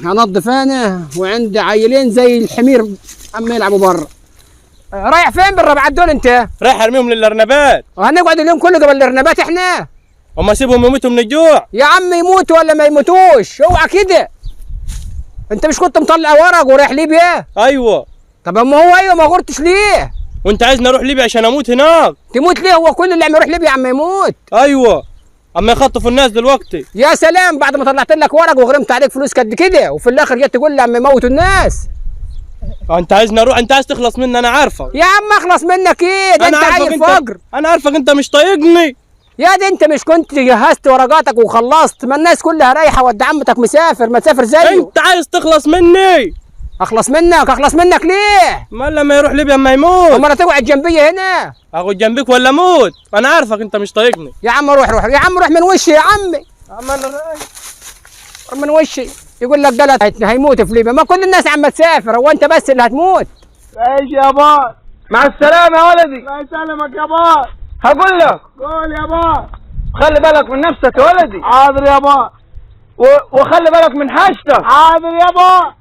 هنضف انا وعندي عيلين زي الحمير اما يلعبوا بره. رايح فين بالربعات دول انت؟ رايح ارميهم للارنبات. وهنقعد اليوم كله قبل الارنبات احنا؟ وما اسيبهم يموتوا من الجوع. يا عم يموتوا ولا ما يموتوش اوعى كده. انت مش كنت مطلع ورق ورايح ليبيا؟ ايوه. طب اما هو ايوه ما غرتش ليه؟ وانت عايزني اروح ليبيا عشان اموت هناك؟ تموت ليه؟ هو كل اللي عم يروح ليبيا عم يموت. ايوه. اما يخطفوا الناس دلوقتي. يا سلام بعد ما طلعت لك ورق وغرمت عليك فلوس قد كده وفي الاخر جيت تقول لي عم يموتوا الناس. انت عايزني اروح؟ انت عايز تخلص مني؟ انا عارفك. يا عم اخلص منك ايه؟ ده انت عيل فقر. انا عارفك انت مش طايقني. يا دي انت مش كنت جهزت ورقاتك وخلصت؟ ما الناس كلها رايحه ود عمتك مسافر، ما تسافر زيه. انت عايز تخلص مني. اخلص منك؟ اخلص منك ليه؟ ما لما يروح ليبيا اما يموت. امال تقعد جنبي هنا؟ اقعد جنبك ولا اموت؟ انا عارفك انت مش طايقني. يا عم روح يا عم روح من وشي يا عمي. عم انا رايح من وشي. يقول لك قالت هيموت في ليبيا، ما كل الناس عم تسافر، هو انت بس اللي هتموت؟ ايش يا باي؟ مع السلامه يا ولدي. الله يسلمك يا باي. هقول لك قول يا باي. خلي بالك من نفسك يا ولدي. حاضر يا باي. وخلي بالك من حاجتك. حاضر يا باي.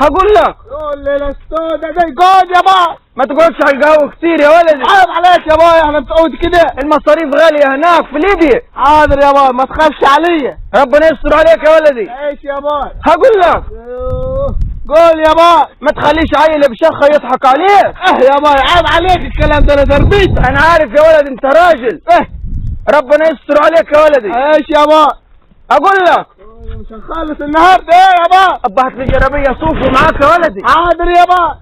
هقول لك قول الليله السوداء دي. قول يا باي. ما تقعدش على القهوه كتير يا ولدي. عيب عليك يا باي، احنا بتقعد كده. المصاريف غاليه هناك في ليبيا. حاضر يا باي، ما تخافش عليا. ربنا يستر عليك يا ولدي. ايش يا باي؟ هقول لك قول يا باي. ما تخليش عيل بشخه يضحك عليك. يا باي عيب عليك الكلام ده، انا تربيتك. انا عارف يا ولد انت راجل. ربنا يستر عليك يا ولدي. ايش يا باي؟ اقول لك مش هنخلص النهارده. ايه يا باي؟ ابهت لي جرابيه صوفي معاك يا ولدي. حاضر يا باي.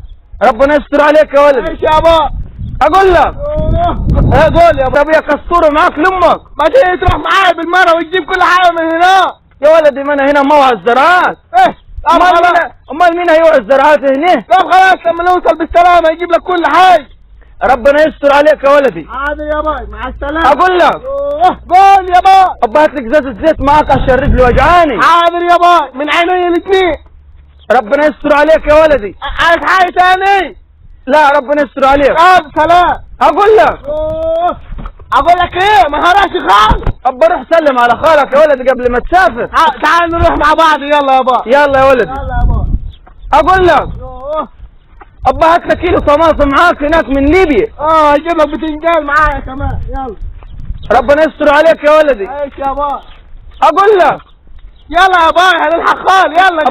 ربنا يستر عليك يا ولدي. ايش يا باي؟ اقول لك قول يا جرابيه كسوره معاك لامك. ما تيجي تروح معايا بالمره وتجيب كل حاجه من هنا. يا ولدي ما انا هنا موعى الزراعات. امال مين هيوعى الزراعات هنا؟ طب خلاص لما نوصل بالسلامه يجيب لك كل حاجه. ربنا يستر عليك يا ولدي. حاضر يا باي، مع السلامه. اقول لك قول يا باي. ابهت لك ازازه زيت معاك عشان رجلي وجعاني. حاضر يا باي، من عيني الاثنين. ربنا يستر عليك يا ولدي. عايز حاجه تاني؟ لا ربنا يستر عليك. طب سلام. اقول لك اقول لك ايه؟ ما هراش خالص. ابا روح سلم على خالك يا ولدي قبل ما تسافر. تعال نروح مع بعض. يلا يا باي. يلا يا ولدي. يلا يا باي. اقول لك ابا هات لك كيلو طماطم معاك هناك من ليبيا. اجيب لك بتنجان معايا كمان. يلا. ربنا يستر عليك يا ولدي. ايش يا باي؟ اقول لك يلا يا باي هنلحق خال. يلا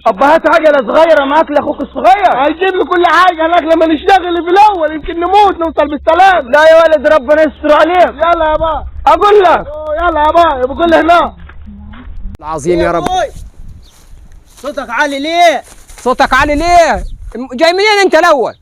ابا هات عجله صغيره معاك لاخوك الصغير. هيجيب لي كل حاجه هناك لما نشتغل في الاول، يمكن نموت نوصل بالسلام. لا يا ولد ربنا يستر عليك. يلا يا باي. اقول لك يلا يا باي. بقول له هنا العظيم يا رب. صوتك عالي ليه؟ صوتك عالي ليه؟ جاي منين انت الاول؟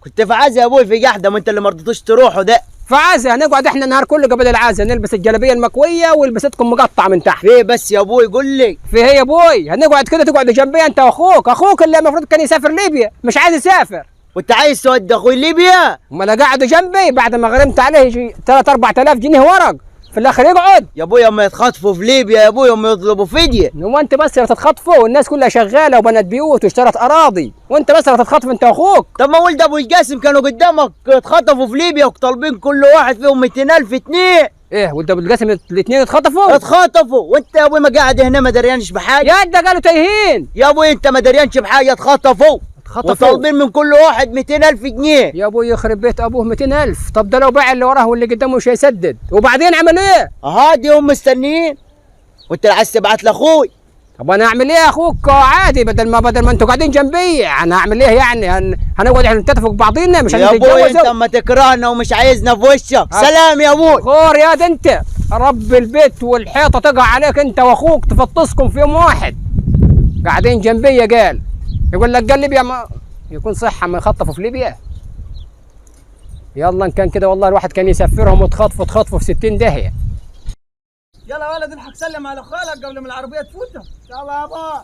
كنت في عزا يا ابوي في قحده، ما انت اللي ما رضيتوش تروحوا ده. في عزا هنقعد احنا النهار كله قبل العزا نلبس الجلابيه المكويه والبستكم مقطعه من تحت. في بس يا ابوي قول لي. في هي يا ابوي هنقعد كده تقعدوا جنبي انت واخوك اللي المفروض كان يسافر ليبيا مش عايز يسافر. وانت عايز تودي اخوي ليبيا؟ امال قعدوا جنبي بعد ما غرمت عليه يجي 3 4000 جنيه ورق في الاخر يقعد. يا ابوي اما يتخطفوا في ليبيا يا ابوي اما يطلبوا فديه. هو انت بس اللي تتخطفوا والناس كلها شغاله وبنت بيوت واشترت اراضي وانت بس اللي تتخطف انت واخوك. طب ما ولد ابو القاسم كانوا قدامك اتخطفوا في ليبيا وطالبين كل واحد فيهم 200,000 جنيه. ايه ولد ابو القاسم الاثنين اتخطفوا؟ اتخطفوا وانت يا ابوي ما قاعد هنا ما دريانش بحاجه. يا انت قالوا تايهين. يا ابوي انت ما دريانش بحاجه. اتخطفوا وطالبين من كل واحد 200,000 جنيه. يا ابوي يخرب بيت ابوه 200,000. طب ده لو باع اللي وراه واللي قدامه مش هيسدد وبعدين عمل ايه؟ هادي هم مستنيين وانت اللي عايز تبعت لاخوي. طب انا اعمل ايه يا اخوك عادي بدل ما انتوا قاعدين جنبي انا اعمل ايه يعني؟ هنقعد احنا نتفق بعضينا مش يا ابوي انت هنتجوز. اما تكرهنا ومش عايزنا في وشك. سلام يا ابوي. خور يا ده انت رب البيت والحيطه تقع عليك انت واخوك تفطسكم في يوم واحد قاعدين جنبي. قال يقول لك قال ليبيا ما يكون صحه ما يخطفوا في ليبيا. يلا ان كان كده والله الواحد كان يسفرهم وتخطفوا في 60 داهيه. يلا يا ولد الحق سلم على خالك قبل ما العربيه تفوتك. يلا يا باي.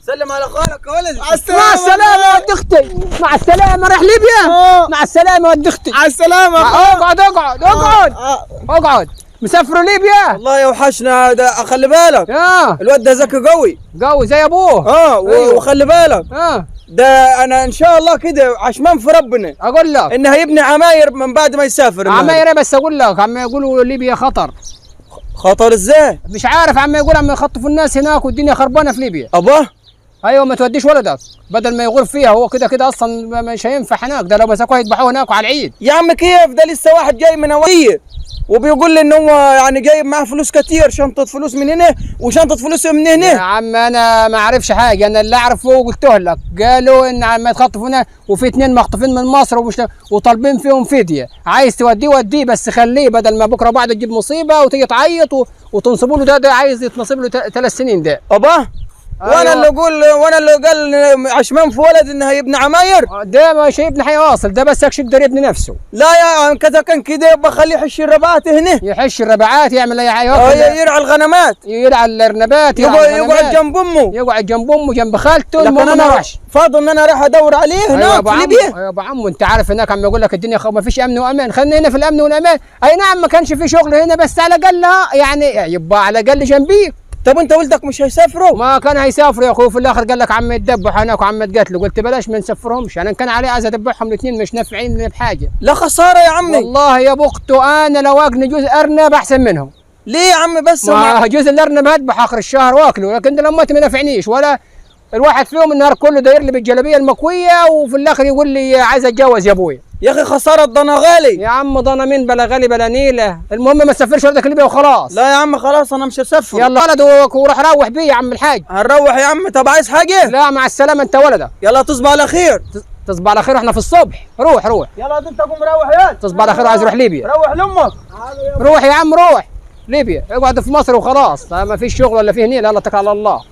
سلم على خالك يا ولد. مع السلامه يا ولد اختي. مع السلامه رايح ليبيا. مع السلامه يا ولد اختي. على السلامه. اقعد مسافروا ليبيا. والله يوحشنا ده. خلي بالك الواد ده ذكي قوي زي ابوه. أيوه. وخلي بالك ده انا ان شاء الله كده عشمان في ربنا اقول لك انه هيبني عماير من بعد ما يسافر. عماير بس اقول لك عم يقولوا ليبيا خطر. خطر ازاي؟ مش عارف عم يقول عم يخطفوا الناس هناك والدنيا خربانه في ليبيا. ابا ايوه ما توديش ولدك بدل ما يغور فيها، هو كده كده اصلا مش هينفع هناك، ده لو مسكوه يذبحوه هناك على العيد. يا عم كيف ده لسه واحد جاي من هويه وبيقول لي ان هو يعني جايب معاه فلوس كتير، شنطه فلوس من هنا وشنطه فلوس من يا هنا. عم انا ما اعرفش حاجه، انا اللي اعرفه قلته لك، قالوا ان عم يتخطفوا هنا وفي 2 مخطوفين من مصر وطالبين فيهم فديه، عايز توديه وديه بس خليه بدل ما بكره بعد تجيب مصيبه وتيجي تعيط وتنصبوا له ده عايز يتنصب له 3 سنين ده. ابا أيوة. وانا اللي قال عشمان في ولد انه هيبني عماير. ده مش هيبني حيواصل، ده بس يقدر يبني نفسه. لا يا كذا كان كده يبقى خليه يحش الربعات هنا، يحش الربعات يعمل اي يرعى الغنمات، يرعى الارنبات، يقعد جنب امه، يقعد جنب امه جنب خالته. لكن المهم انا ما راحش. فاضل ان انا راح ادور عليه هناك في ليبيا. يا ابو عمو انت عارف هناك عم يقول لك الدنيا ما فيش امن وامان، خلينا هنا في الامن والامان. اي نعم ما كانش في شغل هنا بس على الاقل يعني يبقى على الاقل جنبيك. طب انت ولدك مش هيسافروا؟ ما كان هيسافروا يا اخوي، في الاخر قال لك عم يتذبحوا هناك وعم يتقتلوا، قلت بلاش ما نسفرهمش، انا كان علي عايز اذبحهم الاثنين مش نافعين بحاجه. لا خساره يا عمي والله يا بختو انا لو اقني جزء ارنب احسن منهم. ليه يا عمي بس؟ ما جزء الارنب هذبح اخر الشهر واكله، لكن لما ما نافعنيش ولا الواحد فيهم النهار كله داير لي بالجلابيه المكويه وفي الاخر يقول لي عايز اتجوز يا ابويا. يا اخي خساره الضنا غالي. يا عم ضنا مين بلا غالي بلا نيله، المهم ما تسافرش ولدك ليبيا وخلاص. لا يا عم خلاص انا مش هسافر. يلا ولد وروح روح بيه يا عم الحاج. هنروح يا عم. طب عايز حاجه؟ لا مع السلامه انت ولدك. يلا تصبح على خير. تصبح على خير احنا في الصبح. روح يلا انت قوم روح يا تصبح على خير وعايز يروح ليبيا. روح لامك. روح يا عم روح ليبيا، اقعد في مصر وخلاص، ما فيش شغل ولا فيه نيله، يلا اتكل على الله.